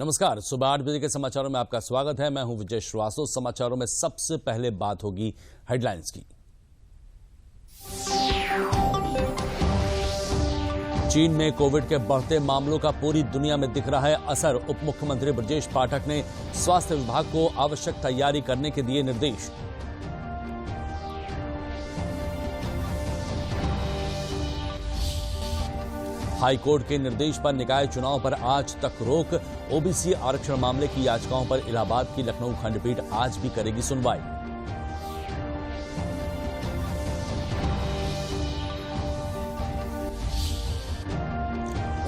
नमस्कार, सुबह 8 बजे के समाचारों में आपका स्वागत है। मैं हूं विजय श्रीवास्तव। समाचारों में सबसे पहले बात होगी हेडलाइंस की। चीन में कोविड के बढ़ते मामलों का पूरी दुनिया में दिख रहा है असर। उप मुख्यमंत्री ब्रजेश पाठक ने स्वास्थ्य विभाग को आवश्यक तैयारी करने के दिए निर्देश। हाईकोर्ट के निर्देश पर निकाय चुनाव पर आज तक रोक। ओबीसी आरक्षण मामले की याचिकाओं पर इलाहाबाद की लखनऊ खंडपीठ आज भी करेगी सुनवाई।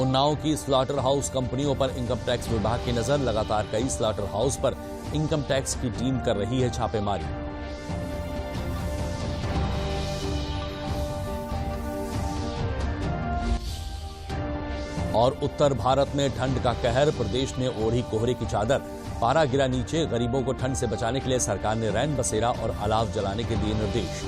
उन्नाव की स्लॉटर हाउस कंपनियों पर इनकम टैक्स विभाग की नजर। लगातार कई स्लॉटर हाउस पर इनकम टैक्स की टीम कर रही है छापेमारी। और उत्तर भारत में ठंड का कहर। प्रदेश ने ओढ़ी कोहरे की चादर। पारा गिरा नीचे। गरीबों को ठंड से बचाने के लिए सरकार ने रैन बसेरा और अलाव जलाने के दिए निर्देश।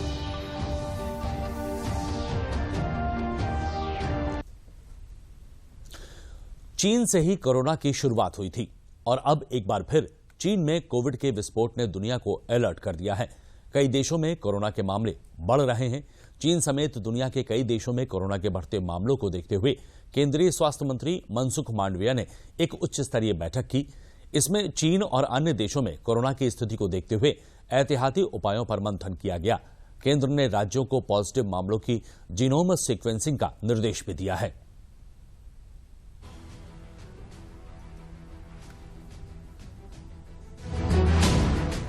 चीन से ही कोरोना की शुरुआत हुई थी और अब एक बार फिर चीन में कोविड के विस्फोट ने दुनिया को अलर्ट कर दिया है। कई देशों में कोरोना के मामले बढ़ रहे हैं। चीन समेत दुनिया के कई देशों में कोरोना के बढ़ते मामलों को देखते हुए केंद्रीय स्वास्थ्य मंत्री मनसुख मांडविया ने एक उच्च स्तरीय बैठक की। इसमें चीन और अन्य देशों में कोरोना की स्थिति को देखते हुए एहतियाती उपायों पर मंथन किया गया। केंद्र ने राज्यों को पॉजिटिव मामलों की जीनोम सीक्वेंसिंग का निर्देश भी दिया है।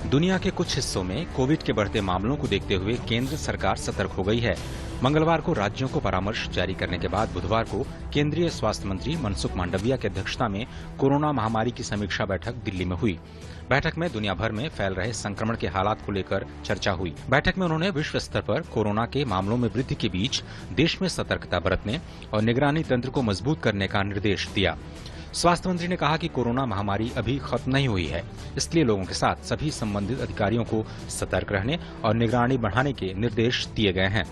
दुनिया के कुछ हिस्सों में कोविड के बढ़ते मामलों को देखते हुए केंद्र सरकार सतर्क हो गई है। मंगलवार को राज्यों को परामर्श जारी करने के बाद बुधवार को केंद्रीय स्वास्थ्य मंत्री मनसुख मांडविया की अध्यक्षता में कोरोना महामारी की समीक्षा बैठक दिल्ली में हुई। बैठक में दुनिया भर में फैल रहे संक्रमण के हालात को लेकर चर्चा हुई। बैठक में उन्होंने विश्व स्तर पर कोरोना के मामलों में वृद्धि के बीच देश में सतर्कता बरतने और निगरानी तंत्र को मजबूत करने का निर्देश दिया। स्वास्थ्य मंत्री ने कहा कि कोरोना महामारी अभी खत्म नहीं हुई है, इसलिए लोगों के साथ सभी संबंधित अधिकारियों को सतर्क रहने और निगरानी बढ़ाने के निर्देश दिए गए हैं।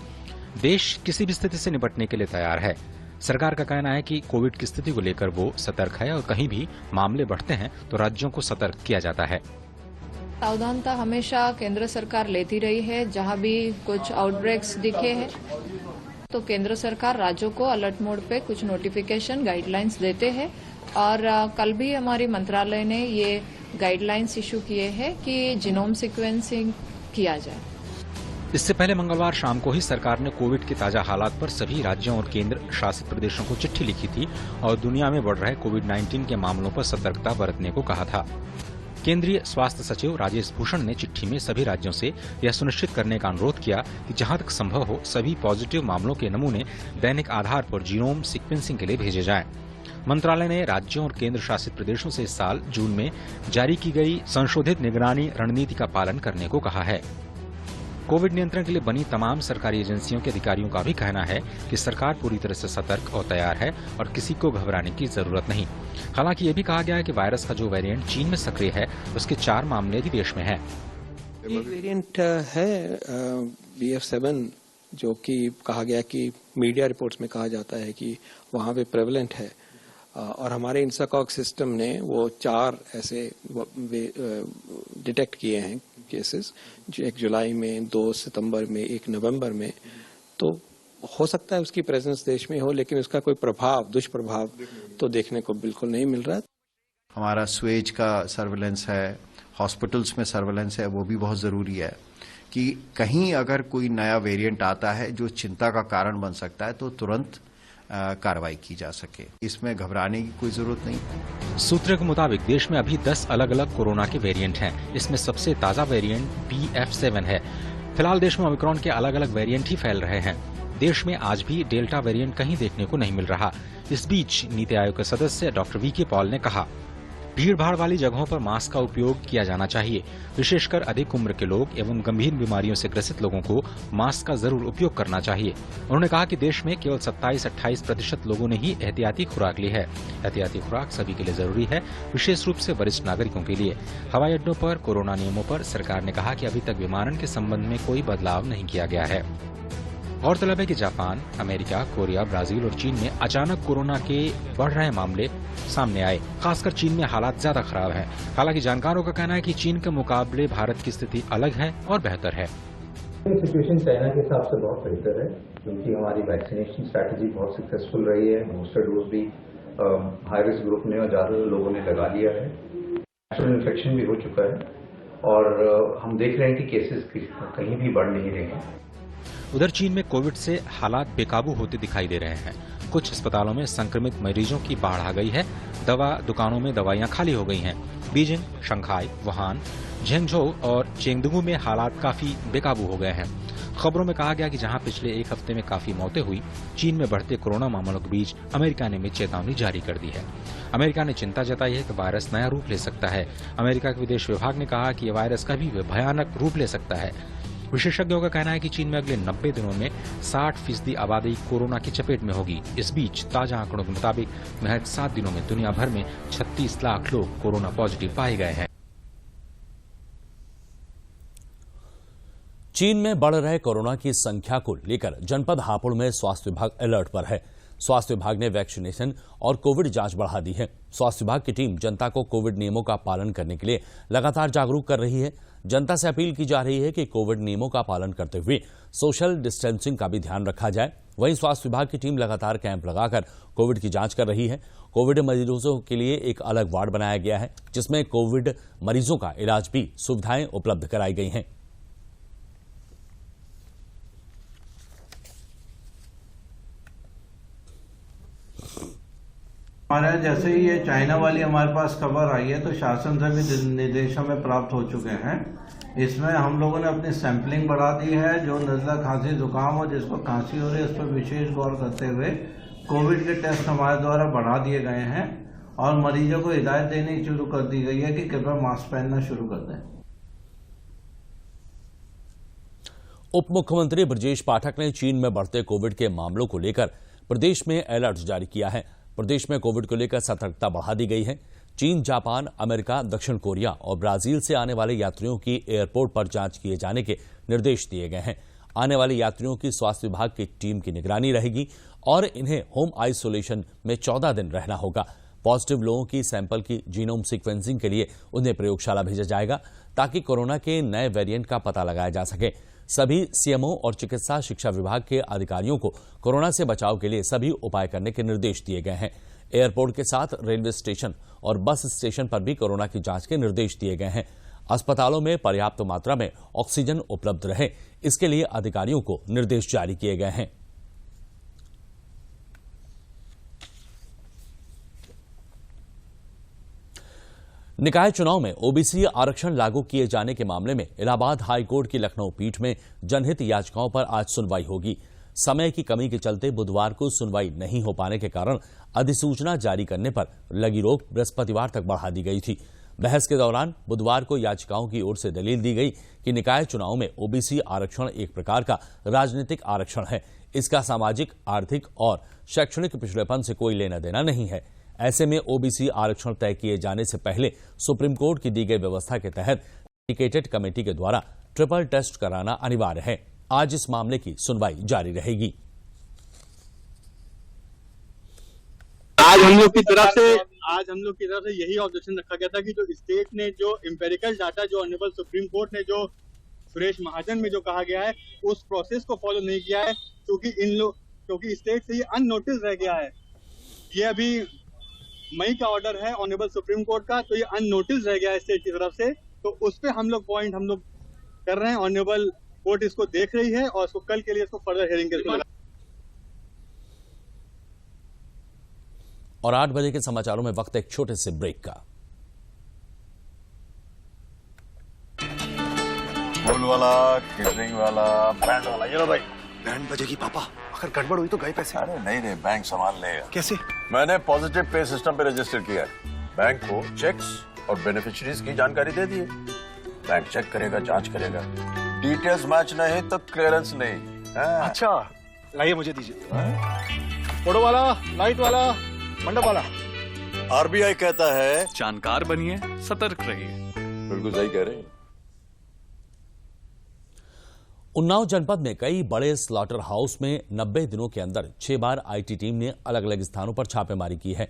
देश किसी भी स्थिति से निपटने के लिए तैयार है। सरकार का कहना है कि कोविड की स्थिति को लेकर वो सतर्क है और कहीं भी मामले बढ़ते हैं तो राज्यों को सतर्क किया जाता है। सावधानता हमेशा केंद्र सरकार लेती रही है। जहां भी कुछ आउटब्रेक्स दिखे हैं तो केंद्र सरकार राज्यों को अलर्ट मोड पे कुछ नोटिफिकेशन गाइडलाइंस देते हैं और कल भी हमारी मंत्रालय ने ये गाइडलाइंस इशू किए हैं कि जीनोम सीक्वेंसिंग किया जाए। इससे पहले मंगलवार शाम को ही सरकार ने कोविड के ताजा हालात पर सभी राज्यों और केंद्र शासित प्रदेशों को चिट्ठी लिखी थी और दुनिया में बढ़ रहे कोविड-19 के मामलों पर सतर्कता बरतने को कहा था। केंद्रीय स्वास्थ्य सचिव राजेश भूषण ने चिट्ठी में सभी राज्यों से यह सुनिश्चित करने का अनुरोध किया कि जहां तक संभव हो सभी पॉजिटिव मामलों के नमूने दैनिक आधार पर जीनोम सीक्वेंसिंग के लिए भेजे जाएं। मंत्रालय ने राज्यों और केंद्र शासित प्रदेशों से इस साल जून में जारी की गई संशोधित निगरानी रणनीति का पालन करने को कहा है। कोविड नियंत्रण के लिए बनी तमाम सरकारी एजेंसियों के अधिकारियों का भी कहना है कि सरकार पूरी तरह से सतर्क और तैयार है और किसी को घबराने की जरूरत नहीं। हालांकि ये भी कहा गया है कि वायरस का जो वेरिएंट चीन में सक्रिय है उसके 4 मामले भी देश में हैं। एक वेरिएंट है BF7 जो कि कहा गया कि मीडिया रिपोर्ट्स में कहा जाता है कि वहां पे प्रेवलेंट है और हमारे इंसाकॉग सिस्टम ने वो 4 ऐसे डिटेक्ट किए हैं केसेस, जो 1 जुलाई में, 2 सितंबर में, 1 नवंबर में। तो हो सकता है उसकी प्रेजेंस देश में हो, लेकिन उसका कोई प्रभाव, दुष्प्रभाव तो देखने को बिल्कुल नहीं मिल रहा। हमारा स्वेज का सर्वेलेंस है, हॉस्पिटल्स में सर्वेलेंस है, वो भी बहुत जरूरी है कि कहीं अगर कोई नया वेरिएंट आता है जो चिंता का कारण बन सकता है तो तुरंत कार्रवाई की जा सके। इसमें घबराने की कोई जरूरत नहीं। सूत्रों के मुताबिक देश में अभी 10 अलग अलग कोरोना के वेरिएंट हैं। इसमें सबसे ताजा वेरिएंट BF7 है। फिलहाल देश में ओमिक्रॉन के अलग अलग वेरिएंट ही फैल रहे हैं। देश में आज भी डेल्टा वेरिएंट कहीं देखने को नहीं मिल रहा। इस बीच नीति आयोग के सदस्य डॉक्टर VK पॉल ने कहा, भीड़ भाड़ वाली जगहों पर मास्क का उपयोग किया जाना चाहिए। विशेषकर अधिक उम्र के लोग एवं गंभीर बीमारियों से ग्रसित लोगों को मास्क का जरूर उपयोग करना चाहिए। उन्होंने कहा कि देश में केवल 27-28% लोगों ने ही एहतियाती खुराक ली है। एहतियाती खुराक सभी के लिए जरूरी है, विशेष रूप से वरिष्ठ नागरिकों के लिए। हवाई अड्डों पर कोरोना नियमों पर सरकार ने कहा कि अभी तक विमानन के संबंध में कोई बदलाव नहीं किया गया है। गौरतलब है कि जापान, अमेरिका, कोरिया, ब्राजील और चीन में अचानक कोरोना के बढ़ रहे मामले सामने आए। खासकर चीन में हालात ज्यादा खराब हैं। हालांकि जानकारों का कहना है कि चीन के मुकाबले भारत की स्थिति अलग है और बेहतर है। सिचुएशन चाइना के हिसाब से बहुत बेहतर है, क्योंकि हमारी वैक्सीनेशन स्ट्रैटेजी बहुत सक्सेसफुल रही है। बूस्टर डोज भी हाई रिस्क ग्रुप ने और ज्यादा लोगों ने लगा लिया है। नेचुरल इन्फेक्शन भी हो चुका है और हम देख रहे हैं कि केसेस कहीं भी बढ़ नहीं रहे हैं। उधर चीन में कोविड से हालात बेकाबू होते दिखाई दे रहे हैं। कुछ अस्पतालों में संक्रमित मरीजों की बाढ़ आ गई है। दवा दुकानों में दवाइयां खाली हो गई हैं। बीजिंग, शंघाई, वुहान, झेंगझोउ और चेंगडुंगू में हालात काफी बेकाबू हो गए हैं। खबरों में कहा गया कि जहां पिछले एक हफ्ते में काफी मौतें हुई, चीन में बढ़ते कोरोना मामलों के बीच अमेरिका ने चेतावनी जारी कर दी है। अमेरिका ने चिंता जताई है कि वायरस नया रूप ले सकता है। अमेरिका के विदेश विभाग ने कहा कि यह वायरस कभी भी भयानक रूप ले सकता है। विशेषज्ञों का कहना है कि चीन में अगले 90 दिनों में 60% आबादी कोरोना की चपेट में होगी। इस बीच ताजा आंकड़ों के मुताबिक महज 7 दिनों में दुनिया भर में 36 लाख लोग कोरोना पॉजिटिव पाए गए हैं। चीन में बढ़ रहे कोरोना की संख्या को लेकर जनपद हापुड़ में स्वास्थ्य विभाग अलर्ट पर है। स्वास्थ्य विभाग ने वैक्सीनेशन और कोविड जांच बढ़ा दी है। स्वास्थ्य विभाग की टीम जनता को कोविड नियमों का पालन करने के लिए लगातार जागरूक कर रही है। जनता से अपील की जा रही है कि कोविड नियमों का पालन करते हुए सोशल डिस्टेंसिंग का भी ध्यान रखा जाए। वहीं स्वास्थ्य विभाग की टीम लगातार कैंप लगाकर कोविड की जांच कर रही है। कोविड मरीजों के लिए एक अलग वार्ड बनाया गया है, जिसमें कोविड मरीजों का इलाज भी सुविधाएं उपलब्ध कराई गई हैं। हमारे जैसे ही ये चाइना वाली हमारे पास खबर आई है तो शासन से भी निर्देश हमें प्राप्त हो चुके हैं। इसमें हम लोगों ने अपनी सैंपलिंग बढ़ा दी है। जो नज़ला, खांसी, जुकाम हो, जिसको खांसी हो रही है, उस पर विशेष गौर करते हुए कोविड के टेस्ट हमारे द्वारा बढ़ा दिए गए हैं और मरीजों को हिदायत देनी शुरू कर दी गई है कि कृपया मास्क पहनना शुरू कर दें। उप मुख्यमंत्री ब्रजेश पाठक ने चीन में बढ़ते कोविड के मामलों को लेकर प्रदेश में अलर्ट जारी किया है। प्रदेश में कोविड को लेकर सतर्कता बढ़ा दी गई है। चीन, जापान, अमेरिका, दक्षिण कोरिया और ब्राजील से आने वाले यात्रियों की एयरपोर्ट पर जांच किए जाने के निर्देश दिए गए हैं। आने वाले यात्रियों की स्वास्थ्य विभाग की टीम की निगरानी रहेगी और इन्हें होम आइसोलेशन में 14 दिन रहना होगा। पॉजिटिव लोगों की सैंपल की जीनोम सीक्वेंसिंग के लिए उन्हें प्रयोगशाला भेजा जाएगा ताकि कोरोना के नए वेरिएंट का पता लगाया जा सके। सभी सीएमओ और चिकित्सा शिक्षा विभाग के अधिकारियों को कोरोना से बचाव के लिए सभी उपाय करने के निर्देश दिए गए हैं। एयरपोर्ट के साथ रेलवे स्टेशन और बस स्टेशन पर भी कोरोना की जांच के निर्देश दिए गए हैं। अस्पतालों में पर्याप्त मात्रा में ऑक्सीजन उपलब्ध रहे, इसके लिए अधिकारियों को निर्देश जारी किए गए हैं। निकाय चुनाव में ओबीसी आरक्षण लागू किए जाने के मामले में इलाहाबाद हाईकोर्ट की लखनऊ पीठ में जनहित याचिकाओं पर आज सुनवाई होगी। समय की कमी के चलते बुधवार को सुनवाई नहीं हो पाने के कारण अधिसूचना जारी करने पर लगी रोक बृहस्पतिवार तक बढ़ा दी गई थी। बहस के दौरान बुधवार को याचिकाओं की ओर से दलील दी गई कि निकाय चुनाव में ओबीसी आरक्षण एक प्रकार का राजनीतिक आरक्षण है। इसका सामाजिक, आर्थिक और शैक्षणिक पिछड़ेपन से कोई लेना देना नहीं है। ऐसे में ओबीसी आरक्षण तय किए जाने से पहले सुप्रीम कोर्ट की दी गई व्यवस्था के तहत डेडिकेटेड कमेटी के द्वारा ट्रिपल टेस्ट कराना अनिवार्य है। आज इस मामले की सुनवाई जारी रहेगी। आज हम लोग की तरफ से यही ऑब्जेक्शन रखा गया था कि जो स्टेट ने जो एम्पेरिकल डाटा जो ऑनरेबल सुप्रीम कोर्ट ने जो सुरेश महाजन में जो कहा गया है उस प्रोसेस को फॉलो नहीं किया है, क्योंकि स्टेट से ये अननोटिस रह गया है। ये अभी मई का ऑर्डर है ऑनरेबल सुप्रीम कोर्ट का, तो ये अननोटिस रह गया है स्टेट की तरफ से। तो उस पे हम लोग कर रहे हैं। ऑनरेबल कोर्ट इसको देख रही है और इसको कल के लिए इसको फर्दर हियरिंग के लिए। और 8 बजे के समाचारों में वक्त एक छोटे से ब्रेक का। फूल वाला, केटरिंग वाला, बैंड वाला, ये लो भाई। बैंड बजेगी पापा, अगर गड़बड़ हुई तो गए पैसे। अरे नहीं, बैंक संभाल लेगा। कैसे? मैंने पॉजिटिव पे सिस्टम पे रजिस्टर किया है। बैंक को चेक्स और बेनिफिशियरीज की जानकारी दे दी है। बैंक चेक करेगा, जांच करेगा, डिटेल्स मैच नहीं तो क्लियरेंस नहीं। अच्छा, लाइए मुझे दीजिए। फोटो वाला, लाइट वाला, मंडप वाला। आरबीआई कहता है जानकार बनिए, सतर्क रहिए। बिल्कुल सही कह रहे हैं। उन्नाव जनपद में कई बड़े स्लॉटर हाउस में 90 दिनों के अंदर 6 बार आईटी टीम ने अलग अलग स्थानों पर छापेमारी की है।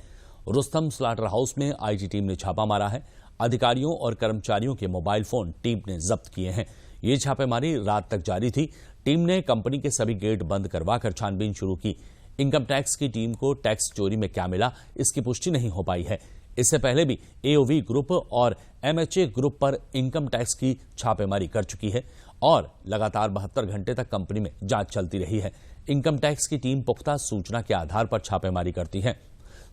रुस्तम स्लॉटर हाउस में आईटी टीम ने छापा मारा है। अधिकारियों और कर्मचारियों के मोबाइल फोन टीम ने जब्त किए हैं। ये छापेमारी रात तक जारी थी। टीम ने कंपनी के सभी गेट बंद करवाकर छानबीन शुरू की। इनकम टैक्स की टीम को टैक्स चोरी में क्या मिला, इसकी पुष्टि नहीं हो पाई है। इससे पहले भी एओवी ग्रुप और एमएचए ग्रुप पर इनकम टैक्स की छापेमारी कर चुकी है और लगातार 72 घंटे तक कंपनी में जांच चलती रही है। इनकम टैक्स की टीम पुख्ता सूचना के आधार पर छापेमारी करती है।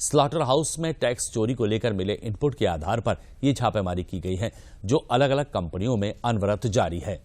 स्लॉटर हाउस में टैक्स चोरी को लेकर मिले इनपुट के आधार पर यह छापेमारी की गई है, जो अलग अलग कंपनियों में अनवरत जारी है।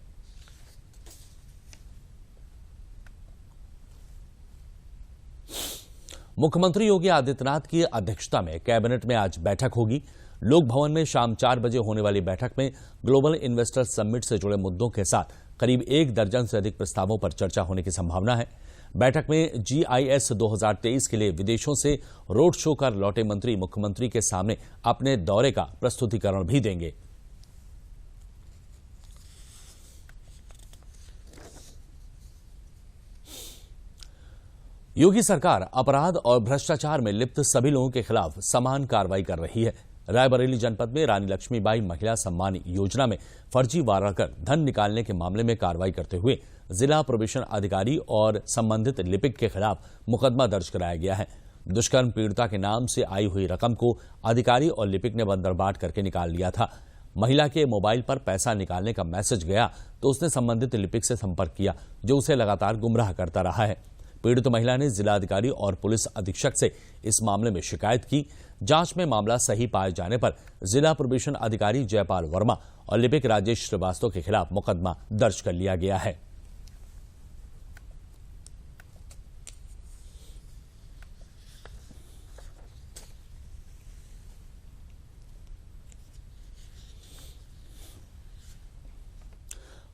मुख्यमंत्री योगी आदित्यनाथ की अध्यक्षता में कैबिनेट में आज बैठक होगी। लोक भवन में शाम 4 बजे होने वाली बैठक में ग्लोबल इन्वेस्टर समिट से जुड़े मुद्दों के साथ करीब 1 दर्जन से अधिक प्रस्तावों पर चर्चा होने की संभावना है। बैठक में GIS 2023 के लिए विदेशों से रोड शो कर लौटे मंत्री मुख्यमंत्री के सामने अपने दौरे का प्रस्तुतिकरण भी देंगे। योगी सरकार अपराध और भ्रष्टाचार में लिप्त सभी लोगों के खिलाफ समान कार्रवाई कर रही है। रायबरेली जनपद में रानी लक्ष्मीबाई महिला सम्मान योजना में फर्जी वारा कर धन निकालने के मामले में कार्रवाई करते हुए जिला प्रोबेशन अधिकारी और संबंधित लिपिक के खिलाफ मुकदमा दर्ज कराया गया है। दुष्कर्म पीड़िता के नाम से आई हुई रकम को अधिकारी और लिपिक ने बंदरबाट करके निकाल लिया था। महिला के मोबाइल पर पैसा निकालने का मैसेज गया तो उसने संबंधित लिपिक से संपर्क किया, जो उसे लगातार गुमराह करता रहा है। पीड़ित महिला ने जिलाधिकारी और पुलिस अधीक्षक से इस मामले में शिकायत की। जांच में मामला सही पाए जाने पर जिला प्रोबेशन अधिकारी जयपाल वर्मा और लिपिक राजेश श्रीवास्तव के खिलाफ मुकदमा दर्ज कर लिया गया है।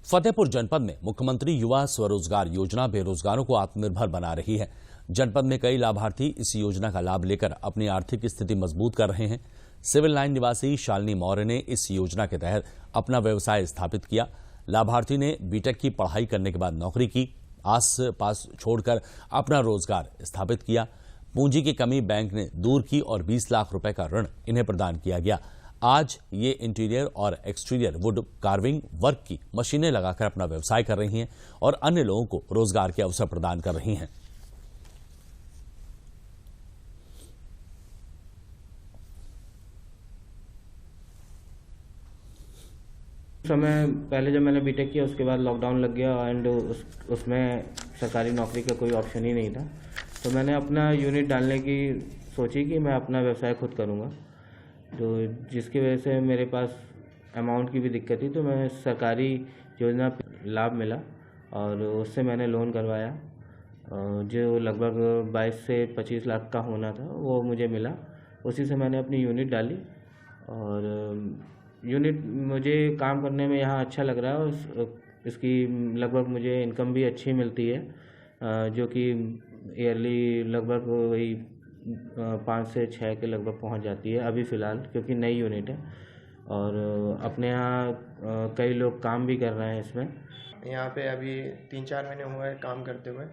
फतेहपुर जनपद में मुख्यमंत्री युवा स्वरोजगार योजना बेरोजगारों को आत्मनिर्भर बना रही है। जनपद में कई लाभार्थी इस योजना का लाभ लेकर अपनी आर्थिक स्थिति मजबूत कर रहे हैं। सिविल लाइन निवासी शालिनी मौर्य ने इस योजना के तहत अपना व्यवसाय स्थापित किया। लाभार्थी ने बीटेक की पढ़ाई करने के बाद नौकरी की, आस पास छोड़कर अपना रोजगार स्थापित किया। पूंजी की कमी बैंक ने दूर की और 20 लाख रुपए का ऋण इन्हें प्रदान किया गया। आज ये इंटीरियर और एक्सटीरियर वुड कार्विंग वर्क की मशीनें लगाकर अपना व्यवसाय कर रही हैं और अन्य लोगों को रोजगार के अवसर प्रदान कर रही हैं। समय पहले जब मैंने बीटेक किया उसके बाद लॉकडाउन लग गया एंड उसमें सरकारी नौकरी का कोई ऑप्शन ही नहीं था, तो मैंने अपना यूनिट डालने की सोची कि मैं अपना व्यवसाय खुद करूँगा। तो जिसकी वजह से मेरे पास अमाउंट की भी दिक्कत थी, तो मैं सरकारी योजना लाभ मिला और उससे मैंने लोन करवाया जो लगभग 22 से 25 लाख का होना था, वो मुझे मिला। उसी से मैंने अपनी यूनिट डाली और यूनिट मुझे काम करने में यहाँ अच्छा लग रहा है और इसकी लगभग मुझे इनकम भी अच्छी मिलती है, जो कि ईयरली लगभग वही 5 से 6 के लगभग पहुंच जाती है अभी फ़िलहाल, क्योंकि नई यूनिट है और अपने यहाँ कई लोग काम भी कर रहे हैं इसमें। यहाँ पे अभी 3-4 महीने हुए हैं काम करते हुए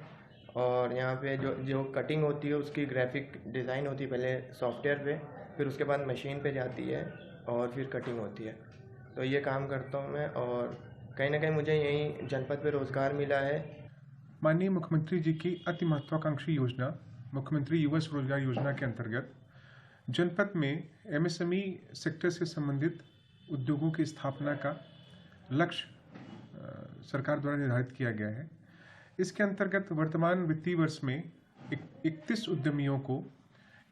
और यहाँ पे जो कटिंग होती है उसकी ग्राफिक डिज़ाइन होती है पहले सॉफ्टवेयर पे, फिर उसके बाद मशीन पे जाती है और फिर कटिंग होती है। तो ये काम करता हूँ मैं और कहीं ना कहीं मुझे यहीं जनपद पे रोज़गार मिला है। माननीय मुख्यमंत्री जी की अति महत्वाकांक्षी योजना मुख्यमंत्री युवा स्वरोजगार योजना के अंतर्गत जनपद में MSME सेक्टर से संबंधित उद्योगों की स्थापना का लक्ष्य सरकार द्वारा निर्धारित किया गया है। इसके अंतर्गत वर्तमान वित्तीय वर्ष में 31 उद्यमियों को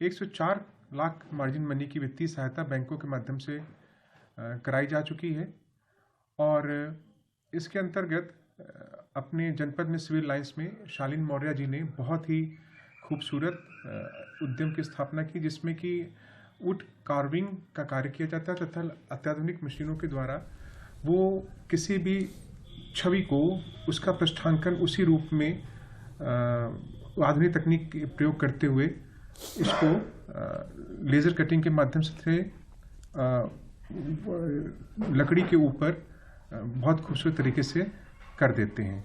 104 लाख मार्जिन मनी की वित्तीय सहायता बैंकों के माध्यम से कराई जा चुकी है और इसके अंतर्गत अपने जनपद में सिविल लाइंस में शालिनी मौर्य जी ने बहुत ही खूबसूरत उद्यम की स्थापना की, जिसमें कि वुड कार्विंग का कार्य किया जाता है तथा अत्याधुनिक मशीनों के द्वारा वो किसी भी छवि को उसका पृष्ठांकन उसी रूप में आधुनिक तकनीक के प्रयोग करते हुए इसको लेज़र कटिंग के माध्यम से लकड़ी के ऊपर बहुत खूबसूरत तरीके से कर देते हैं।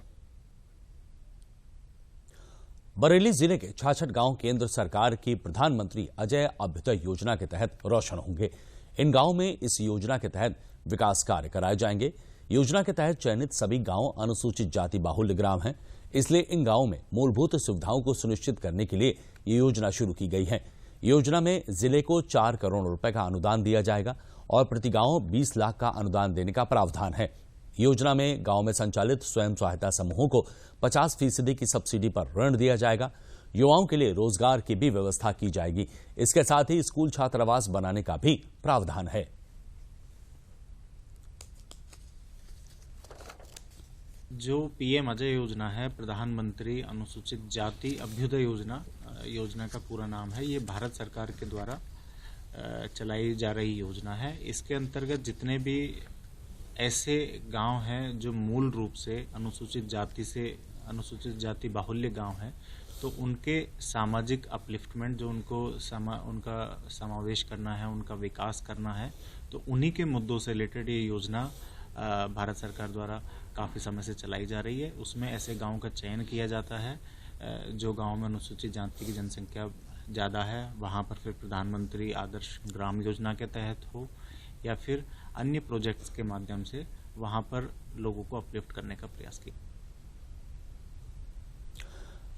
बरेली जिले के 66 गांव केंद्र सरकार की प्रधानमंत्री अजय अभ्युदय योजना के तहत रोशन होंगे। इन गांवों में इस योजना के तहत विकास कार्य कराए जाएंगे। योजना के तहत चयनित सभी गांव अनुसूचित जाति बाहुल्य ग्राम हैं, इसलिए इन गांवों में मूलभूत सुविधाओं को सुनिश्चित करने के लिए ये योजना शुरू की गई है। योजना में जिले को 4 करोड़ रुपए का अनुदान दिया जाएगा और प्रति गांव 20 लाख का अनुदान देने का प्रावधान है। योजना में गांव में संचालित स्वयं सहायता समूहों को 50% की सब्सिडी पर ऋण दिया जाएगा। युवाओं के लिए रोजगार की भी व्यवस्था की जाएगी। इसके साथ ही स्कूल छात्रावास बनाने का भी प्रावधान है। जो पीएम अजय योजना है, प्रधानमंत्री अनुसूचित जाति अभ्युदय योजना का पूरा नाम है। ये भारत सरकार के द्वारा चलाई जा रही योजना है। इसके अंतर्गत जितने भी ऐसे गांव हैं जो मूल रूप से अनुसूचित जाति बाहुल्य गांव हैं, तो उनके सामाजिक अपलिफ्टमेंट, जो उनका समावेश करना है, उनका विकास करना है, तो उन्हीं के मुद्दों से रिलेटेड ये योजना भारत सरकार द्वारा काफ़ी समय से चलाई जा रही है। उसमें ऐसे गांवों का चयन किया जाता है जो गांव में अनुसूचित जाति की जनसंख्या ज़्यादा है। वहां पर फिर प्रधानमंत्री आदर्श ग्राम योजना के तहत हो या फिर अन्य प्रोजेक्ट्स के माध्यम से वहां पर लोगों को अपलिफ्ट करने का प्रयास किया।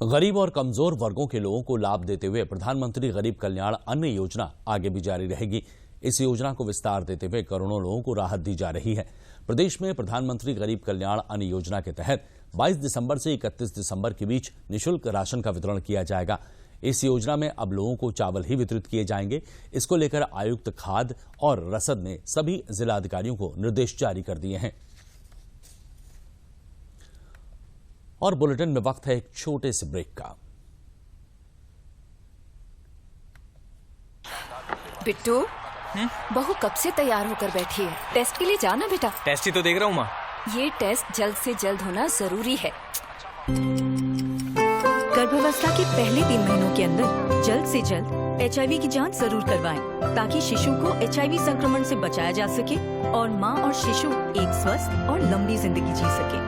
गरीब और कमजोर वर्गों के लोगों को लाभ देते हुए प्रधानमंत्री गरीब कल्याण अन्न योजना आगे भी जारी रहेगी। इस योजना को विस्तार देते हुए करोड़ों लोगों को राहत दी जा रही है। प्रदेश में प्रधानमंत्री गरीब कल्याण अन्न योजना के तहत 22 दिसंबर से 31 दिसंबर के बीच निःशुल्क राशन का वितरण किया जाएगा। इस योजना में अब लोगों को चावल ही वितरित किए जाएंगे। इसको लेकर आयुक्त खाद्य और रसद ने सभी जिलाधिकारियों को निर्देश जारी कर दिए हैं। और बुलेटिन में वक्त है एक छोटे से ब्रेक का। बिट्टू, बहू कब से तैयार होकर बैठी है? टेस्ट के लिए जाना बेटा। टेस्ट ही तो देख रहा हूँ माँ। ये टेस्ट जल्द से जल्द होना जरूरी है। गर्भावस्था के पहले 3 महीनों के अंदर जल्द से जल्द HIV की जांच जरूर करवाएं, ताकि शिशु को HIV संक्रमण से बचाया जा सके और माँ और शिशु एक स्वस्थ और लंबी जिंदगी जी सके।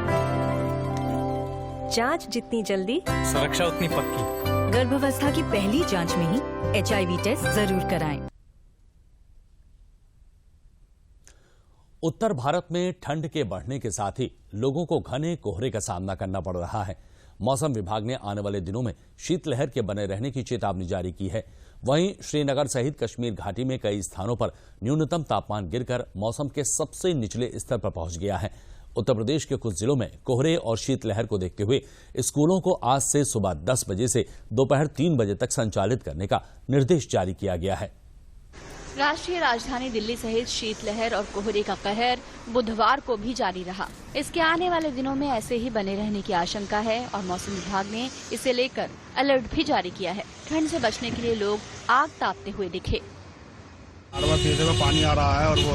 जांच जितनी जल्दी, सुरक्षा उतनी पक्की। गर्भावस्था की पहली जांच में ही HIV टेस्ट जरूर कराएं। उत्तर भारत में ठंड के बढ़ने के साथ ही लोगों को घने कोहरे का सामना करना पड़ रहा है। मौसम विभाग ने आने वाले दिनों में शीतलहर के बने रहने की चेतावनी जारी की है। वहीं श्रीनगर सहित कश्मीर घाटी में कई स्थानों पर न्यूनतम तापमान गिरकर मौसम के सबसे निचले स्तर पर पहुंच गया है। उत्तर प्रदेश के कुछ जिलों में कोहरे और शीतलहर को देखते हुए स्कूलों को आज से सुबह 10 बजे से दोपहर 3 बजे तक संचालित करने का निर्देश जारी किया गया है। राष्ट्रीय राजधानी दिल्ली सहित शीतलहर और कोहरे का कहर बुधवार को भी जारी रहा। इसके आने वाले दिनों में ऐसे ही बने रहने की आशंका है और मौसम विभाग ने इसे लेकर अलर्ट भी जारी किया है। ठंड से बचने के लिए लोग आग तापते हुए दिखे। में पानी आ रहा है और वो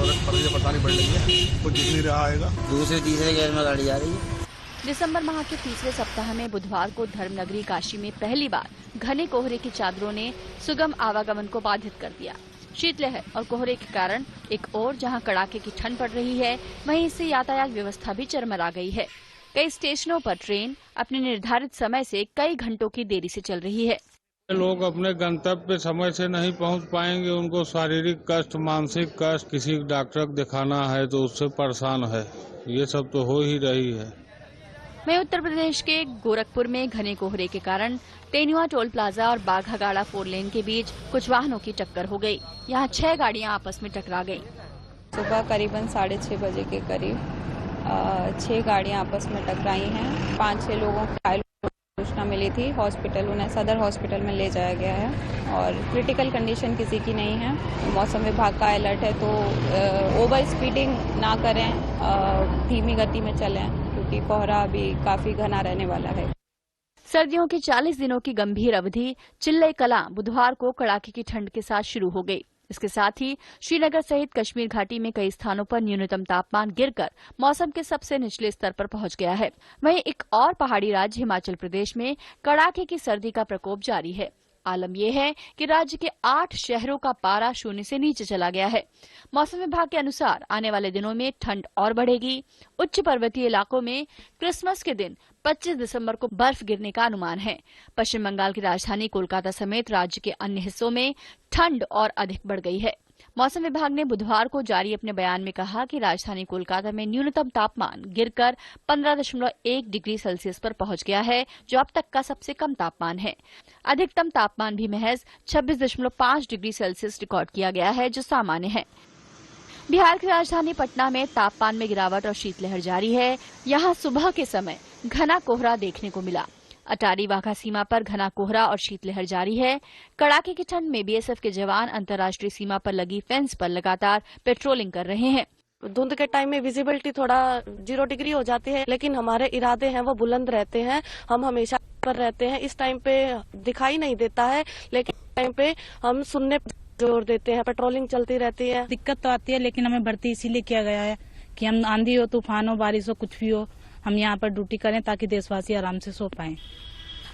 पता नहीं बढ़ रही है, कुछ दिख नहीं रहा है। दूसरे तीसरे गेयर में गाड़ी जा रही है। दिसंबर माह के तीसरे सप्ताह में बुधवार को धर्मनगरी काशी में पहली बार घने कोहरे की चादरों ने सुगम आवागमन को बाधित कर दिया। शीतलहर और कोहरे के कारण एक ओर जहां कड़ाके की ठंड पड़ रही है, वहीं इससे यातायात व्यवस्था भी चरमरा गई है। कई स्टेशनों पर ट्रेन अपने निर्धारित समय से कई घंटों की देरी से चल रही है। लोग अपने गंतव्य समय से नहीं पहुंच पाएंगे, उनको शारीरिक कष्ट, मानसिक कष्ट, किसी डॉक्टर को दिखाना है तो उससे परेशान है। ये सब तो हो ही रही है। वहीं उत्तर प्रदेश के गोरखपुर में घने कोहरे के कारण तेनुआ टोल प्लाजा और बाघागाड़ा 4 लेन के बीच कुछ वाहनों की टक्कर हो गई। यहां 6 गाड़ियां आपस में टकरा गईं। सुबह करीबन 6:30 बजे के करीब 6 गाड़ियां आपस में टकराई हैं। 5-6 लोगों को घायल सूचना मिली थी। हॉस्पिटल, उन्हें सदर हॉस्पिटल में ले जाया गया है और क्रिटिकल कंडीशन किसी की नहीं है। मौसम विभाग का अलर्ट है तो ओवर स्पीडिंग ना करें, धीमी गति में चलें क्योंकि कोहरा अभी काफी घना रहने वाला है। सर्दियों के 40 दिनों की गंभीर अवधि चिल्लई कलां बुधवार को कड़ाके की ठंड के साथ शुरू हो गई। इसके साथ ही श्रीनगर सहित कश्मीर घाटी में कई स्थानों पर न्यूनतम तापमान गिरकर मौसम के सबसे निचले स्तर पर पहुंच गया है। वहीं एक और पहाड़ी राज्य हिमाचल प्रदेश में कड़ाके की सर्दी का प्रकोप जारी है। आलम यह है कि राज्य के 8 शहरों का पारा 0 से नीचे चला गया है। मौसम विभाग के अनुसार आने वाले दिनों में ठंड और बढ़ेगी। उच्च पर्वतीय इलाकों में क्रिसमस के दिन 25 दिसंबर को बर्फ गिरने का अनुमान है। पश्चिम बंगाल की राजधानी कोलकाता समेत राज्य के अन्य हिस्सों में ठंड और अधिक बढ़ गई है। मौसम विभाग ने बुधवार को जारी अपने बयान में कहा कि राजधानी कोलकाता में न्यूनतम तापमान गिरकर 15.1 डिग्री सेल्सियस पर पहुंच गया है, जो अब तक का सबसे कम तापमान है। अधिकतम तापमान भी महज 26.5 डिग्री सेल्सियस रिकॉर्ड किया गया है, जो सामान्य है। बिहार की राजधानी पटना में तापमान में गिरावट और शीतलहर जारी है। यहाँ सुबह के समय घना कोहरा देखने को मिला। अटारी वाघा सीमा पर घना कोहरा और शीतलहर जारी है। कड़ाके की ठंड में बीएसएफ के जवान अंतर्राष्ट्रीय सीमा पर लगी फेंस पर लगातार पेट्रोलिंग कर रहे हैं। धुंध के टाइम में विजिबिलिटी थोड़ा 0 डिग्री हो जाती है, लेकिन हमारे इरादे हैं वो बुलंद रहते हैं। हम हमेशा पर रहते हैं। इस टाइम पे दिखाई नहीं देता है, लेकिन टाइम पे हम सुनने पर जोर देते हैं। पेट्रोलिंग चलती रहती है। दिक्कत तो आती है, लेकिन हमें भर्ती इसीलिए किया गया है कि हम आंधी हो, तूफान हो, बारिश हो, कुछ भी हो, हम यहाँ पर ड्यूटी करें ताकि देशवासी आराम से सो पाएं।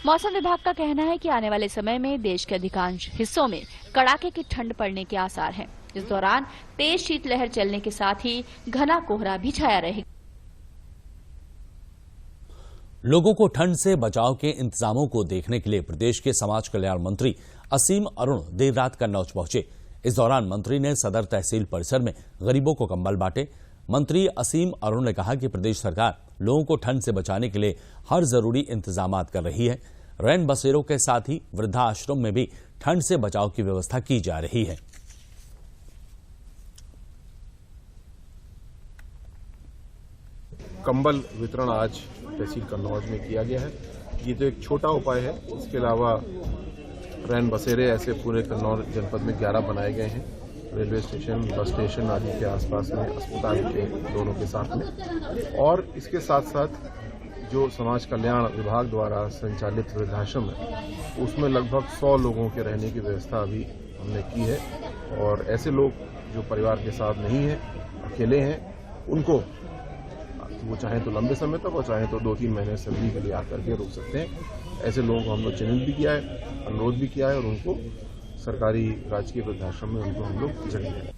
मौसम विभाग का कहना है कि आने वाले समय में देश के अधिकांश हिस्सों में कड़ाके की ठंड पड़ने के आसार हैं। इस दौरान तेज शीतलहर चलने के साथ ही घना कोहरा भी छाया रहेगा। लोगों को ठंड से बचाव के इंतजामों को देखने के लिए प्रदेश के समाज कल्याण मंत्री असीम अरुण देर रात कन्नौज पहुंचे। इस दौरान मंत्री ने सदर तहसील परिसर में गरीबों को कंबल बांटे। मंत्री असीम अरुण ने कहा कि प्रदेश सरकार लोगों को ठंड से बचाने के लिए हर जरूरी इंतजाम कर रही है। रैन बसेरों के साथ ही वृद्धाश्रम में भी ठंड से बचाव की व्यवस्था की जा रही है। कंबल वितरण आज तहसील कन्नौज में किया गया है। ये तो एक छोटा उपाय है। इसके अलावा रैन बसेरे ऐसे पूरे कन्नौज जनपद में 11 बनाए गए हैं। रेलवे स्टेशन, बस स्टेशन आदि के आसपास में, अस्पताल के दोनों के साथ में। और इसके साथ साथ जो समाज कल्याण विभाग द्वारा संचालित वृद्धाश्रम है, उसमें लगभग 100 लोगों के रहने की व्यवस्था अभी हमने की है। और ऐसे लोग जो परिवार के साथ नहीं हैं, अकेले हैं, उनको वो चाहे तो लंबे समय तक और चाहे तो 2-3 महीने सर्दी के लिए आकर के रुक सकते हैं। ऐसे लोगों को हम लोग चिन्हित भी किया है, अनुरोध भी किया है और उनको सरकारी राजकीय वृद्धाश्रम में उनको हम लोग जगह दें।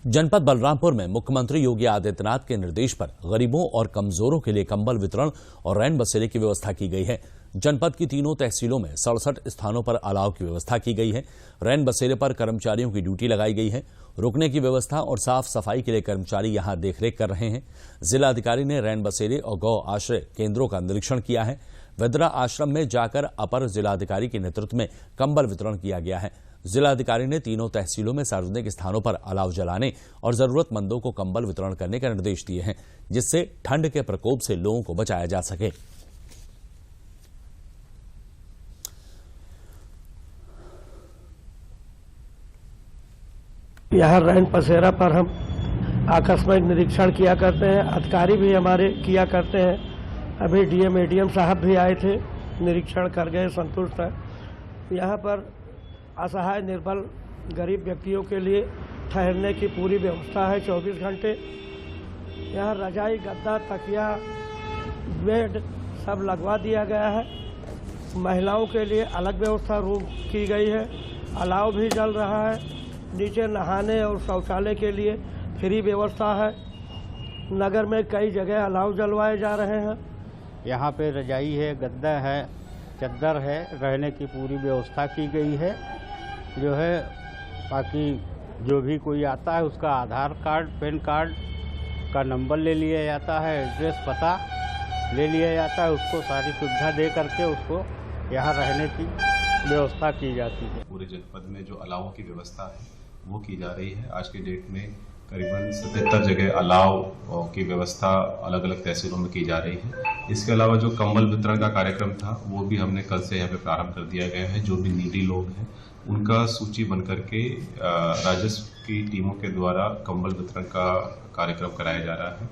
जनपद बलरामपुर में मुख्यमंत्री योगी आदित्यनाथ के निर्देश पर गरीबों और कमजोरों के लिए कंबल वितरण और रैन बसेरे की व्यवस्था की गई है। जनपद की तीनों तहसीलों में 67 स्थानों पर अलाव की व्यवस्था की गई है। रैन बसेरे पर कर्मचारियों की ड्यूटी लगाई गई है। रुकने की व्यवस्था और साफ सफाई के लिए कर्मचारी यहां देखरेख कर रहे हैं। जिलाधिकारी ने रैन बसेरे और गौ आश्रय केंद्रों का निरीक्षण किया है। वेदरा आश्रम में जाकर अपर जिलाधिकारी के नेतृत्व में कंबल वितरण किया गया है। जिलाधिकारी ने तीनों तहसीलों में सार्वजनिक स्थानों पर अलाव जलाने और जरूरतमंदों को कंबल वितरण करने के निर्देश दिए हैं, जिससे ठंड के प्रकोप से लोगों को बचाया जा सके। यहाँ रैन बसेरा पर हम आकस्मिक निरीक्षण किया करते हैं। अधिकारी भी हमारे किया करते हैं। अभी डीएम एडीएम साहब भी आए थे, निरीक्षण कर गए, संतुष्ट है। यहाँ पर असहाय निर्बल गरीब व्यक्तियों के लिए ठहरने की पूरी व्यवस्था है 24 घंटे। यहाँ रजाई, गद्दा, तकिया, बेड सब लगवा दिया गया है। महिलाओं के लिए अलग व्यवस्था रूम की गई है। अलाव भी जल रहा है। नीचे नहाने और शौचालय के लिए फ्री व्यवस्था है। नगर में कई जगह अलाव जलवाए जा रहे हैं। यहाँ पे रजाई है, गद्दा है, चद्दर है, रहने की पूरी व्यवस्था की गई है। जो है बाकी जो भी कोई आता है उसका आधार कार्ड, पैन कार्ड का नंबर ले लिया जाता है, एड्रेस पता ले लिया जाता है, उसको सारी सुविधा दे करके उसको यहाँ रहने की व्यवस्था की जाती है। पूरे जनपद में जो अलावों की व्यवस्था है वो की जा रही है। आज के डेट में करीबन 77 जगह अलाव की व्यवस्था अलग अलग तहसीलों में की जा रही है। इसके अलावा जो कंबल वितरण का कार्यक्रम था वो भी हमने कल से यहाँ पे प्रारंभ कर दिया गया है। जो भी नीडी लोग हैं उनका सूची बन करके राजस्व की टीमों के द्वारा कंबल वितरण का कार्यक्रम कराया जा रहा है।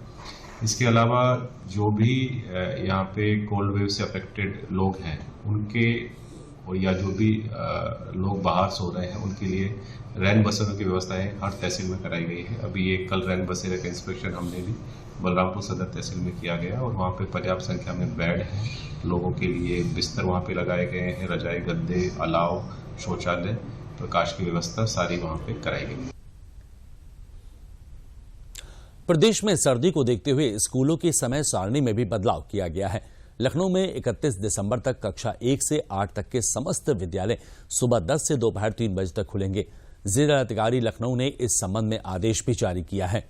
इसके अलावा जो भी यहाँ पे कोल्ड वेव से अफेक्टेड लोग हैं उनके और या जो भी लोग बाहर सो रहे हैं उनके लिए रैन बसेरों की व्यवस्थाएं हर तहसील में कराई गई है। अभी ये कल रैन बसेरे का इंस्पेक्शन हमने भी बलरामपुर सदर तहसील में किया गया और वहाँ पे पर्याप्त संख्या में बेड हैं, लोगों के लिए बिस्तर वहाँ पे लगाए गए हैं, रजाई गद्दे, अलाव, शौचालय, प्रकाश की व्यवस्था सारी वहाँ पे कराई गई। प्रदेश में सर्दी को देखते हुए स्कूलों की समय सारणी में भी बदलाव किया गया है। लखनऊ में 31 दिसंबर तक कक्षा 1 से 8 तक के समस्त विद्यालय सुबह 10 से दोपहर 3 बजे तक खुलेंगे। जिलाधिकारी लखनऊ ने इस संबंध में आदेश भी जारी किया है।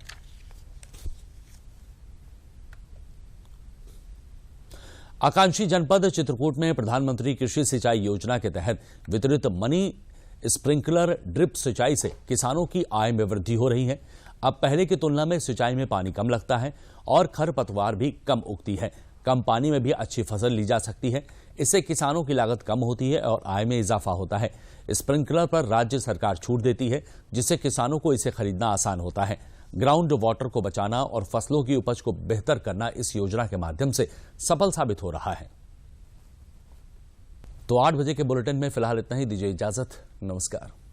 आकांक्षी जनपद चित्रकूट में प्रधानमंत्री कृषि सिंचाई योजना के तहत वितरित मनी स्प्रिंकलर ड्रिप सिंचाई से किसानों की आय में वृद्धि हो रही है। अब पहले की तुलना में सिंचाई में पानी कम लगता है और खरपतवार भी कम उगती है। कम पानी में भी अच्छी फसल ली जा सकती है। इससे किसानों की लागत कम होती है और आय में इजाफा होता है। स्प्रिंकलर पर राज्य सरकार छूट देती है, जिससे किसानों को इसे खरीदना आसान होता है। ग्राउंड वाटर को बचाना और फसलों की उपज को बेहतर करना इस योजना के माध्यम से सफल साबित हो रहा है। तो 8 बजे के बुलेटिन में फिलहाल इतना ही। दीजिए इजाजत। नमस्कार।